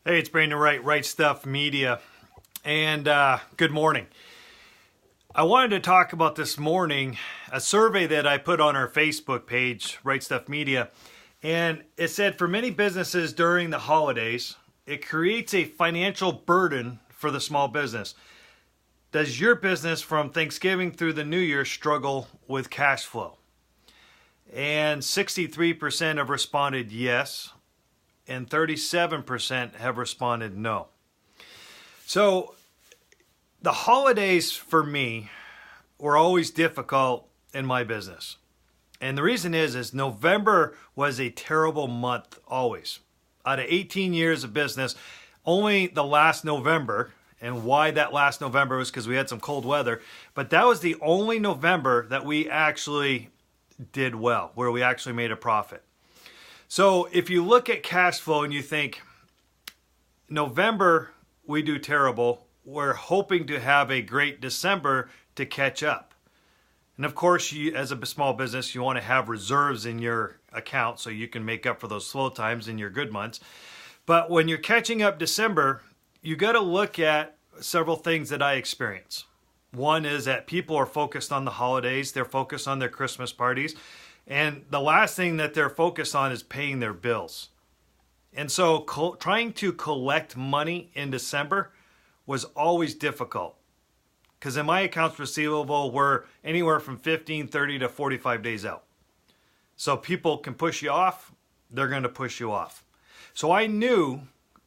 Hey, it's Brandon Wright, Right Stuff Media, and good morning. I wanted to talk about this morning a survey that I put on our Facebook page, Right Stuff Media, and it said for many businesses during the holidays, it creates a financial burden for the small business. Does your business from Thanksgiving through the New Year struggle with cash flow? And 63% have responded yes, and 37% have responded no. So the holidays for me were always difficult in my business. And the reason is November was a terrible month always. Out of 18 years of business, only the last November, and why that last November was because we had some cold weather, but that was the only November that we actually did well, where we actually made a profit. So if you look at cash flow and you think, November, we do terrible, we're hoping to have a great December to catch up. And of course, you, as a small business, you want to have reserves in your account so you can make up for those slow times in your good months. But when you're catching up December, you got to look at several things that I experience. One is that people are focused on the holidays, they're focused on their Christmas parties. And the last thing that they're focused on is paying their bills. And so trying to collect money in December was always difficult. Because in my accounts receivable, we're anywhere from 15, 30 to 45 days out. So people can push you off, they're going to push you off. So I knew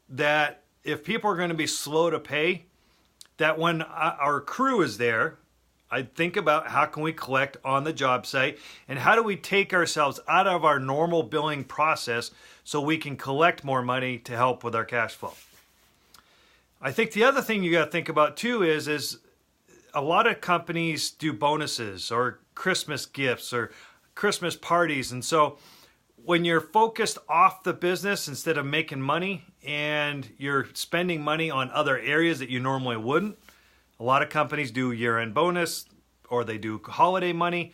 that if people are going to be slow to pay, that when our crew is there, I'd think about how can we collect on the job site and how do we take ourselves out of our normal billing process so we can collect more money to help with our cash flow. I think the other thing you got to think about too is a lot of companies do bonuses or Christmas gifts or Christmas parties. And so when you're focused off the business instead of making money and you're spending money on other areas that you normally wouldn't, a lot of companies do year-end bonus or they do holiday money.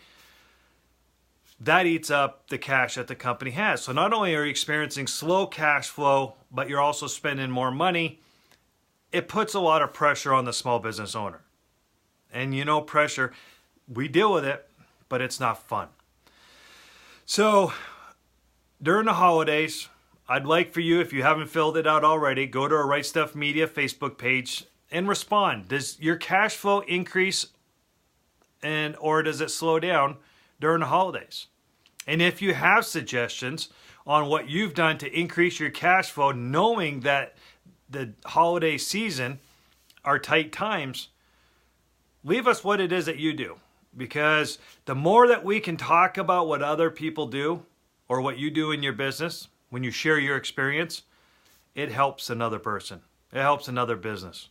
That eats up the cash that the company has. So not only are you experiencing slow cash flow, but you're also spending more money. It puts a lot of pressure on the small business owner. And you know, pressure, we deal with it, but it's not fun. So during the holidays, I'd like for you, if you haven't filled it out already, go to our Right Stuff Media Facebook page and respond. Does your cash flow increase or does it slow down during the holidays? And if you have suggestions on what you've done to increase your cash flow, knowing that the holiday season are tight times, leave us what it is that you do. Because the more that we can talk about what other people do or what you do in your business, when you share your experience, it helps another person. It helps another business.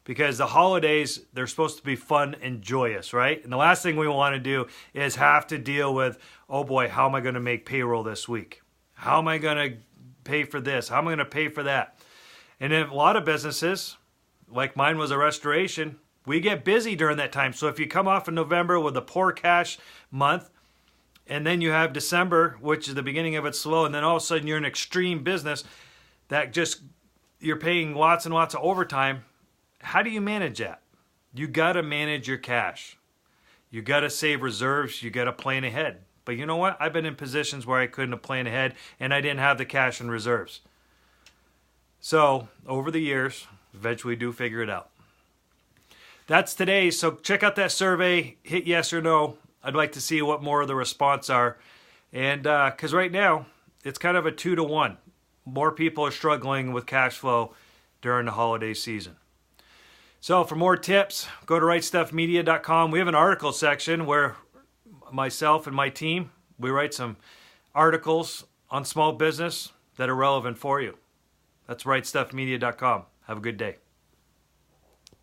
Because the holidays, they're supposed to be fun and joyous, right? And the last thing we want to do is have to deal with, oh boy, how am I going to make payroll this week? How am I going to pay for this? How am I going to pay for that? And in a lot of businesses, like mine was a restoration, we get busy during that time. So if you come off in November with a poor cash month, and then you have December, which is the beginning of it slow, and then all of a sudden you're in extreme business that just, you're paying lots and lots of overtime. How do you manage that? You got to manage your cash. You got to save reserves. You got to plan ahead. But you know what? I've been in positions where I couldn't have planned ahead and I didn't have the cash and reserves. So over the years, eventually do figure it out. That's today. So check out that survey. Hit yes or no. I'd like to see what more of the response are. And because right now, it's kind of a 2-to-1. More people are struggling with cash flow during the holiday season. So for more tips, go to rightstuffmedia.com. We have an article section where myself and my team, we write some articles on small business that are relevant for you. That's rightstuffmedia.com. Have a good day.